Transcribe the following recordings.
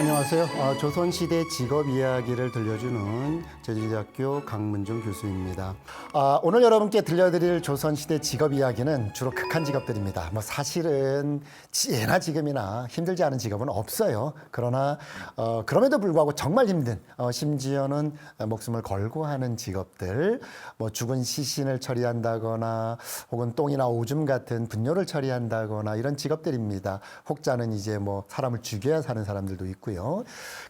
안녕하세요. 조선시대 직업 이야기를 들려주는 제주대학교 강문중 교수입니다. 오늘 여러분께 들려드릴 조선시대 직업 이야기는 주로 극한 직업들입니다. 사실은 예나 지금이나 힘들지 않은 직업은 없어요. 그러나 그럼에도 불구하고 정말 힘든, 심지어는 목숨을 걸고 하는 직업들, 죽은 시신을 처리한다거나 혹은 똥이나 오줌 같은 분뇨를 처리한다거나 이런 직업들입니다. 혹자는 이제 사람을 죽여야 사는 사람들도 있고요.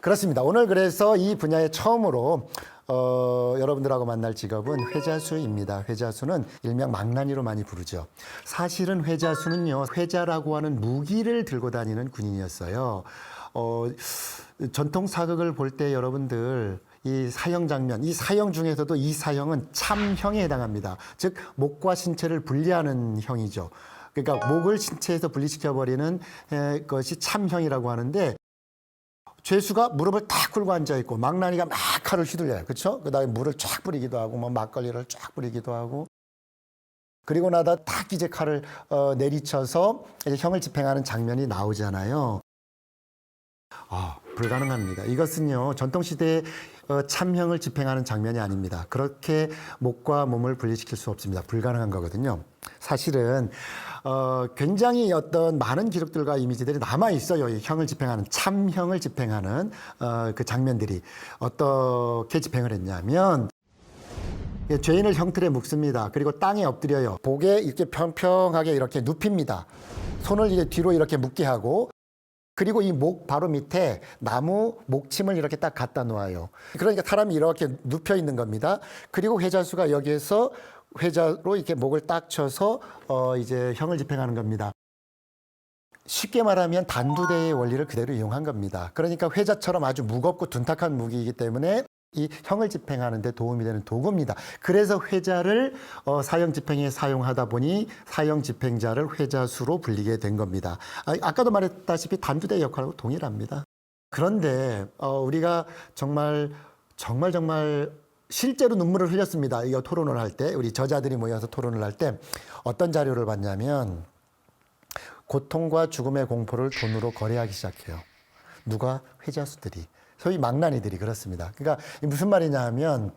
그렇습니다. 오늘 그래서 이 분야에 처음으로 여러분들하고 만날 직업은 회자수입니다. 회자수는 일명 망나니로 많이 부르죠. 사실은 회자수는요, 회자라고 하는 무기를 들고 다니는 군인이었어요. 전통 사극을 볼 때 여러분들 이 사형 장면, 이 사형 중에서도 이 사형은 참형에 해당합니다. 즉 목과 신체를 분리하는 형이죠. 그러니까 목을 신체에서 분리시켜버리는 것이 참형이라고 하는데, 죄수가 무릎을 탁 꿇고 앉아있고 망나니가 막 칼을 휘둘려요. 그렇죠? 그다음에 물을 쫙 뿌리기도 하고 막걸리를 쫙 뿌리기도 하고, 그리고 나다 딱 이제 칼을 내리쳐서 이제 형을 집행하는 장면이 나오잖아요. 불가능합니다. 이것은요, 전통시대의 참형을 집행하는 장면이 아닙니다. 그렇게 목과 몸을 분리시킬 수 없습니다. 불가능한 거거든요. 사실은 굉장히 어떤 많은 기록들과 이미지들이 남아 있어요. 이 형을 집행하는, 참형을 집행하는 그 장면들이 어떻게 집행을 했냐면, 죄인을 형틀에 묶습니다. 그리고 땅에 엎드려요. 목에 이렇게 평평하게 이렇게 눕힙니다. 손을 이제 뒤로 이렇게 묶게 하고, 그리고 이 목 바로 밑에 나무 목침을 이렇게 딱 갖다 놓아요. 그러니까 사람이 이렇게 눕혀 있는 겁니다. 그리고 회자수가 여기에서 회자로 이렇게 목을 딱 쳐서 이제 형을 집행하는 겁니다. 쉽게 말하면 단두대의 원리를 그대로 이용한 겁니다. 그러니까 회자처럼 아주 무겁고 둔탁한 무기이기 때문에 이 형을 집행하는 데 도움이 되는 도구입니다. 그래서 회자를 사형 집행에 사용하다 보니 사형 집행자를 회자수로 불리게 된 겁니다. 아까도 말했다시피 단두대 역할하고 동일합니다. 그런데 우리가 정말 실제로 눈물을 흘렸습니다. 이거 토론을 할 때, 우리 저자들이 모여서 토론을 할 때 어떤 자료를 봤냐면, 고통과 죽음의 공포를 돈으로 거래하기 시작해요. 누가? 회자수들이. 소위 망나니들이. 그렇습니다. 그러니까 무슨 말이냐 하면,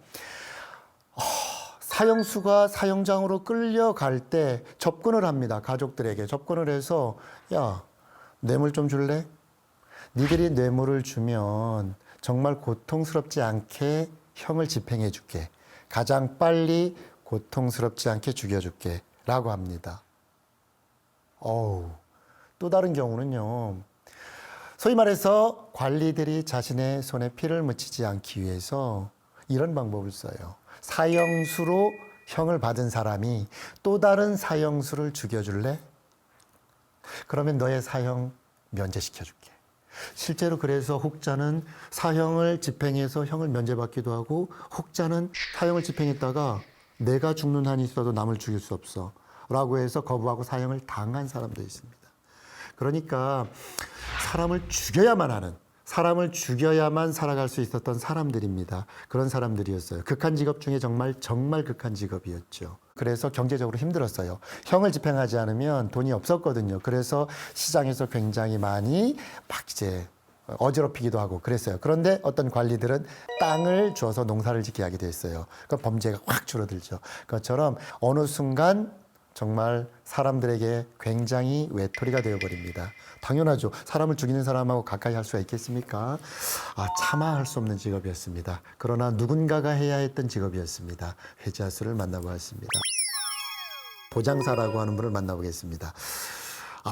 사형수가 사형장으로 끌려갈 때 접근을 합니다. 가족들에게 접근을 해서, 야, 뇌물 좀 줄래? 니들이 뇌물을 주면 정말 고통스럽지 않게 형을 집행해 줄게. 가장 빨리 고통스럽지 않게 죽여줄게. 라고 합니다. 또 다른 경우는요, 소위 말해서 관리들이 자신의 손에 피를 묻히지 않기 위해서 이런 방법을 써요. 사형수로 형을 받은 사람이 또 다른 사형수를 죽여줄래? 그러면 너의 사형 면제시켜줄게. 실제로 그래서 혹자는 사형을 집행해서 형을 면제받기도 하고, 혹자는 사형을 집행했다가 내가 죽는 한이 있어도 남을 죽일 수 없어 라고 해서 거부하고 사형을 당한 사람도 있습니다. 그러니까 사람을 죽여야만 하는, 사람을 죽여야만 살아갈 수 있었던 사람들입니다. 그런 사람들이었어요. 극한 직업 중에 정말 극한 직업이었죠. 그래서 경제적으로 힘들었어요. 형을 집행하지 않으면 돈이 없었거든요. 그래서 시장에서 굉장히 많이 막 이제 어지럽히기도 하고 그랬어요. 그런데 어떤 관리들은 땅을 줘서 농사를 짓게 하게 됐어요. 그럼 범죄가 확 줄어들죠. 그것처럼 어느 순간 정말 사람들에게 굉장히 외톨이가 되어버립니다. 당연하죠. 사람을 죽이는 사람하고 가까이 할 수가 있겠습니까? 차마 할 수 없는 직업이었습니다. 그러나 누군가가 해야 했던 직업이었습니다. 회자수를 만나보았습니다. 보장사라고 하는 분을 만나보겠습니다.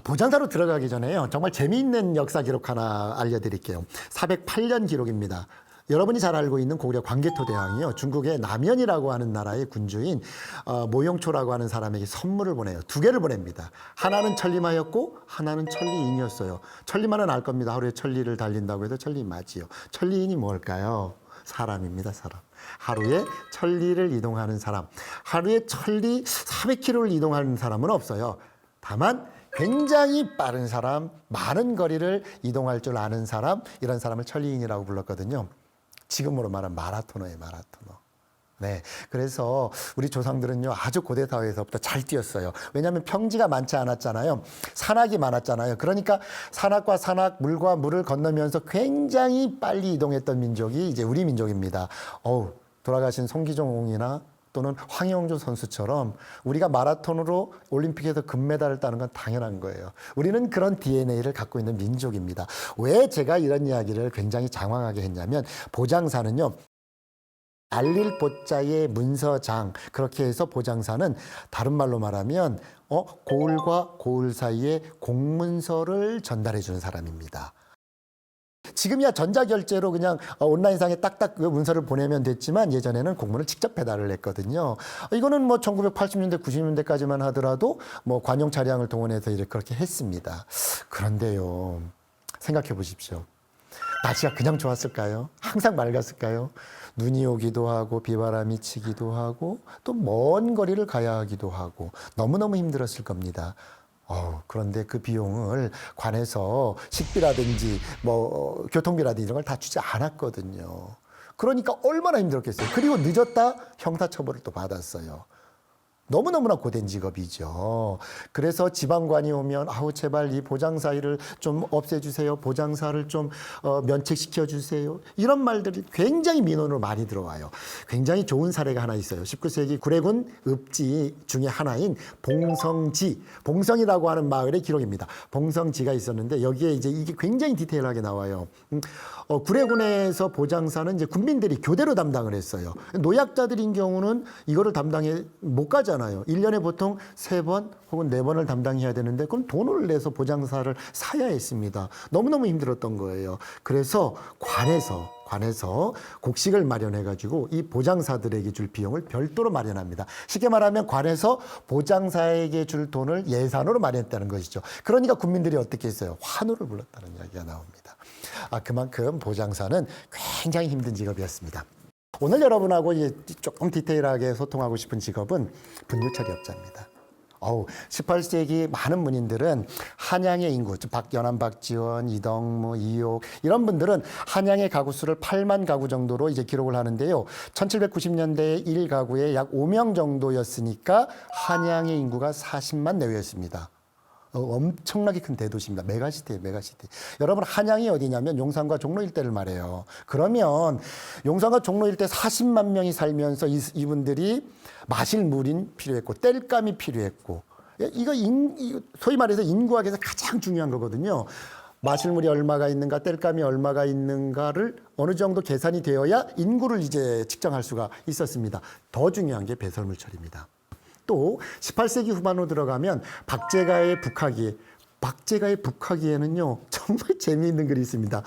보장사로 들어가기 전에요, 정말 재미있는 역사 기록 하나 알려드릴게요. 408년 기록입니다. 여러분이 잘 알고 있는 고구려 광개토대왕이요, 중국의 남현이라고 하는 나라의 군주인 모용초라고 하는 사람에게 선물을 보내요. 두 개를 보냅니다. 하나는 천리마였고 하나는 천리인이었어요. 천리마는 알 겁니다. 하루에 천리를 달린다고 해서 천리마지요. 천리인이 뭘까요? 사람입니다. 사람. 하루에 천리를 이동하는 사람. 하루에 천리 400km를 이동하는 사람은 없어요. 다만 굉장히 빠른 사람, 많은 거리를 이동할 줄 아는 사람, 이런 사람을 천리인이라고 불렀거든요. 지금으로 말하면 마라토너예요, 마라토너. 네, 그래서 우리 조상들은요 아주 고대 사회에서부터 잘 뛰었어요. 왜냐하면 평지가 많지 않았잖아요. 산악이 많았잖아요. 그러니까 산악과 산악, 물과 물을 건너면서 굉장히 빨리 이동했던 민족이 이제 우리 민족입니다. 돌아가신 송기종이나 또는 황영조 선수처럼 우리가 마라톤으로 올림픽에서 금메달을 따는 건 당연한 거예요. 우리는 그런 DNA를 갖고 있는 민족입니다. 왜 제가 이런 이야기를 굉장히 장황하게 했냐면 보장사는요. 알릴 보자의 문서장, 그렇게 해서 보장사는 다른 말로 말하면 고을과 고을 사이에 공문서를 전달해 주는 사람입니다. 지금이야 전자결제로 그냥 온라인상에 딱딱 그 문서를 보내면 됐지만 예전에는 공문을 직접 배달을 했거든요. 이거는 뭐 1980년대, 90년대까지만 하더라도 뭐 관용 차량을 동원해서 이렇게 그렇게 했습니다. 그런데요, 생각해 보십시오. 날씨가 그냥 좋았을까요? 항상 맑았을까요? 눈이 오기도 하고 비바람이 치기도 하고 또 먼 거리를 가야 하기도 하고 너무너무 힘들었을 겁니다. 그런데 그 비용을 관에서 식비라든지 뭐 교통비라든지 이런 걸 다 주지 않았거든요. 그러니까 얼마나 힘들었겠어요. 그리고 늦었다 형사처벌을 또 받았어요. 너무너무나 고된 직업이죠. 그래서 지방관이 오면 제발 이 보장사를 좀 없애주세요. 보장사를 좀 면책시켜 주세요. 이런 말들이 굉장히 민원으로 많이 들어와요. 굉장히 좋은 사례가 하나 있어요. 19세기 구례군 읍지 중에 하나인 봉성지, 봉성이라고 하는 마을의 기록입니다. 봉성지가 있었는데 여기에 이제 이게 굉장히 디테일하게 나와요. 구례군에서 보장사는 이제 군민들이 교대로 담당을 했어요. 노약자들인 경우는 이거를 담당해 못 가잖아요. 1년에 보통 3번 혹은 4번을 담당해야 되는데 그럼 돈을 내서 보장사를 사야 했습니다. 너무너무 힘들었던 거예요. 그래서 관에서 곡식을 마련해 가지고 이 보장사들에게 줄 비용을 별도로 마련합니다. 쉽게 말하면 관에서 보장사에게 줄 돈을 예산으로 마련했다는 것이죠. 그러니까 국민들이 어떻게 했어요? 환호를 불렀다는 이야기가 나옵니다. 그만큼 보장사는 굉장히 힘든 직업이었습니다. 오늘 여러분하고 조금 디테일하게 소통하고 싶은 직업은 분유처리업자입니다. 18세기 많은 문인들은 한양의 인구, 연안 박지원, 이덕무, 이옥 이런 분들은 한양의 가구 수를 8만 가구 정도로 이제 기록을 하는데요. 1790년대에 1가구에 약 5명 정도였으니까 한양의 인구가 40만 내외였습니다. 엄청나게 큰 대도시입니다. 메가시티예요, 메가시티. 여러분, 한양이 어디냐면 용산과 종로 일대를 말해요. 그러면 용산과 종로 일대 40만 명이 살면서 이분들이 마실 물이 필요했고 땔감이 필요했고 이거 소위 말해서 인구학에서 가장 중요한 거거든요. 마실 물이 얼마가 있는가, 땔감이 얼마가 있는가를 어느 정도 계산이 되어야 인구를 이제 측정할 수가 있었습니다. 더 중요한 게 배설물 처리입니다. 또 18세기 후반으로 들어가면 박제가의 북화기에는요 정말 재미있는 글이 있습니다.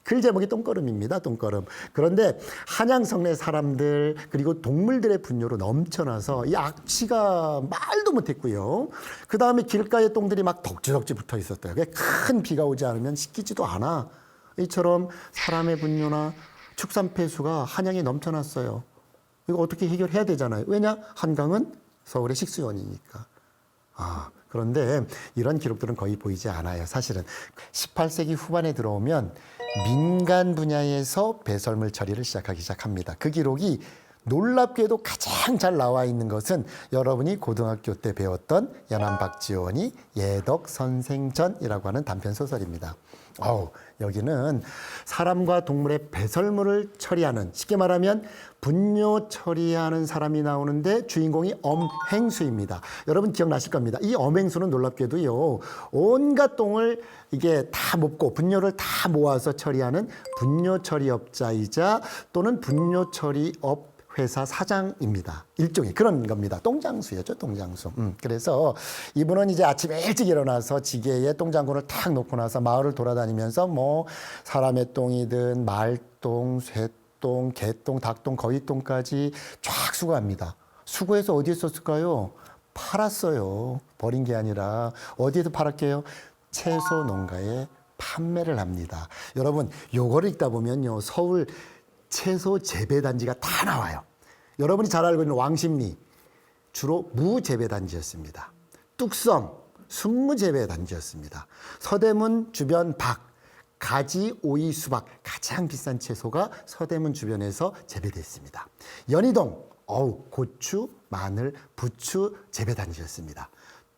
글 제목이 똥걸음입니다. 똥걸음. 그런데 한양 성내 사람들 그리고 동물들의 분뇨로 넘쳐나서 이 악취가 말도 못했고요. 그 다음에 길가에 똥들이 막 덕지덕지 붙어 있었대요. 큰 비가 오지 않으면 씻기지도 않아. 이처럼 사람의 분뇨나 축산폐수가 한양에 넘쳐났어요. 이거 어떻게 해결해야 되잖아요. 왜냐? 한강은 서울의 식수원이니까. 그런데 이런 기록들은 거의 보이지 않아요. 사실은 18세기 후반에 들어오면 민간 분야에서 배설물 처리를 시작합니다. 그 기록이 놀랍게도 가장 잘 나와 있는 것은 여러분이 고등학교 때 배웠던 연안 박지원이 예덕선생전이라고 하는 단편 소설입니다. 여기는 사람과 동물의 배설물을 처리하는, 쉽게 말하면 분뇨 처리하는 사람이 나오는데 주인공이 엄행수입니다. 여러분 기억나실 겁니다. 이 엄행수는 놀랍게도요, 온갖 똥을 이게 다 뽑고 분뇨를 다 모아서 처리하는 분뇨처리업자이자 또는 분뇨처리업 회사 사장입니다. 일종의 그런 겁니다. 똥장수였죠, 똥장수. 그래서 이분은 이제 아침에 일찍 일어나서 지게에 똥장군을 탁 놓고 나서 마을을 돌아다니면서 뭐 사람의 똥이든 말똥, 쇠똥, 개똥, 닭똥, 거위똥까지 쫙 수거합니다. 수거해서 어디에 썼을까요? 팔았어요. 버린 게 아니라 어디에서 팔았게요? 채소 농가에 판매를 합니다. 여러분, 요거를 읽다 보면요, 서울 채소 재배 단지가 다 나와요. 여러분이 잘 알고 있는 왕십리 주로 무 재배 단지였습니다. 뚝섬 순무 재배 단지였습니다. 서대문 주변 박 가지, 오이, 수박 가장 비싼 채소가 서대문 주변에서 재배됐습니다. 연희동 고추, 마늘, 부추 재배 단지였습니다.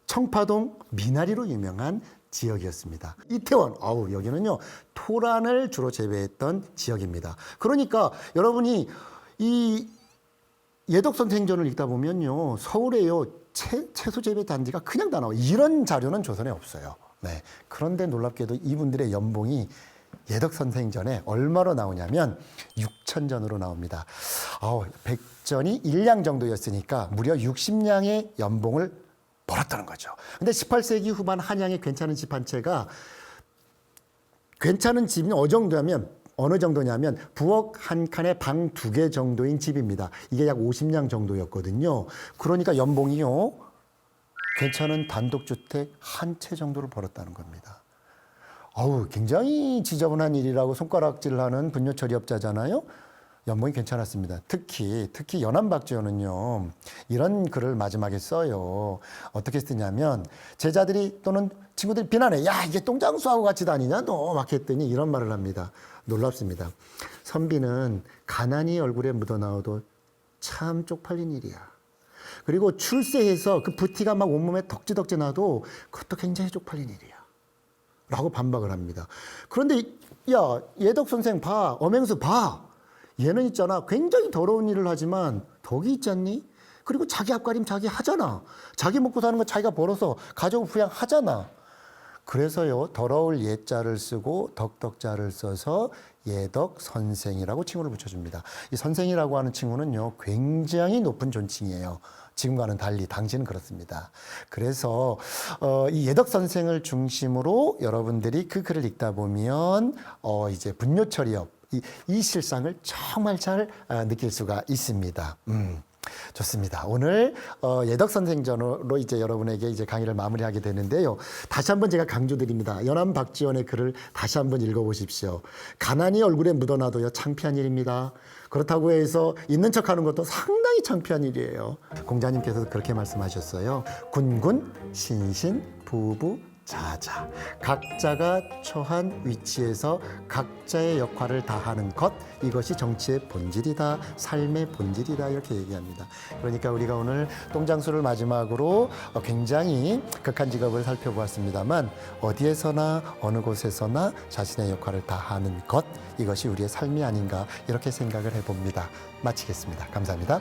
청파동 미나리로 유명한 지역이었습니다. 이태원 여기는요 토란을 주로 재배했던 지역입니다. 그러니까 여러분이 이 예덕선 생전을 읽다 보면요 서울에요 채소 재배 단지가 그냥 다 나와요. 이런 자료는 조선에 없어요. 네. 그런데 놀랍게도 이분들의 연봉이 예덕선생전에 얼마로 나오냐면 6,000전으로 나옵니다. 100전이 1량 정도였으니까 무려 60량의 연봉을 벌었다는 거죠. 근데 18세기 후반 한양의 괜찮은 집 한 채가 괜찮은 집이 어느 정도냐면 부엌 한 칸에 방 2개 정도인 집입니다. 이게 약 50량 정도였거든요. 그러니까 연봉이요. 괜찮은 단독주택 한 채 정도를 벌었다는 겁니다. 굉장히 지저분한 일이라고 손가락질하는 분뇨처리업자잖아요. 연봉이 괜찮았습니다. 특히 연암 박지원은요. 이런 글을 마지막에 써요. 어떻게 쓰냐면 제자들이 또는 친구들이 비난해. 야 이게 똥장수하고 같이 다니냐 너 막 했더니 이런 말을 합니다. 놀랍습니다. 선비는 가난이 얼굴에 묻어나와도 참 쪽팔린 일이야. 그리고 출세해서 그 부티가 막 온몸에 덕지덕지 나도 그것도 굉장히 쪽팔린 일이야. 라고 반박을 합니다. 그런데 야 예덕 선생 봐. 엄행수 봐. 얘는 있잖아. 굉장히 더러운 일을 하지만 덕이 있지 않니? 그리고 자기 앞가림 자기 하잖아. 자기 먹고 사는 거 자기가 벌어서 가족을 부양하잖아. 그래서요 더러울 예자를 쓰고 덕덕자를 써서 예덕 선생이라고 칭호를 붙여줍니다. 이 선생이라고 하는 칭호는요 굉장히 높은 존칭이에요. 지금과는 달리 당시는 그렇습니다. 그래서 이 예덕 선생을 중심으로 여러분들이 그 글을 읽다 보면 이제 분뇨처리업 이 실상을 정말 잘 느낄 수가 있습니다. 좋습니다. 오늘 예덕선생전으로 이제 여러분에게 이제 강의를 마무리하게 되는데요. 다시 한번 제가 강조드립니다. 연암 박지원의 글을 다시 한번 읽어보십시오. 가난이 얼굴에 묻어나도요 창피한 일입니다. 그렇다고 해서 있는 척하는 것도 상당히 창피한 일이에요. 공자님께서도 그렇게 말씀하셨어요. 군군, 신신, 부부, 자자. 각자가 처한 위치에서 각자의 역할을 다하는 것, 이것이 정치의 본질이다, 삶의 본질이다 이렇게 얘기합니다. 그러니까 우리가 오늘 똥장수를 마지막으로 굉장히 극한 직업을 살펴보았습니다만 어디에서나 어느 곳에서나 자신의 역할을 다하는 것, 이것이 우리의 삶이 아닌가 이렇게 생각을 해봅니다. 마치겠습니다. 감사합니다.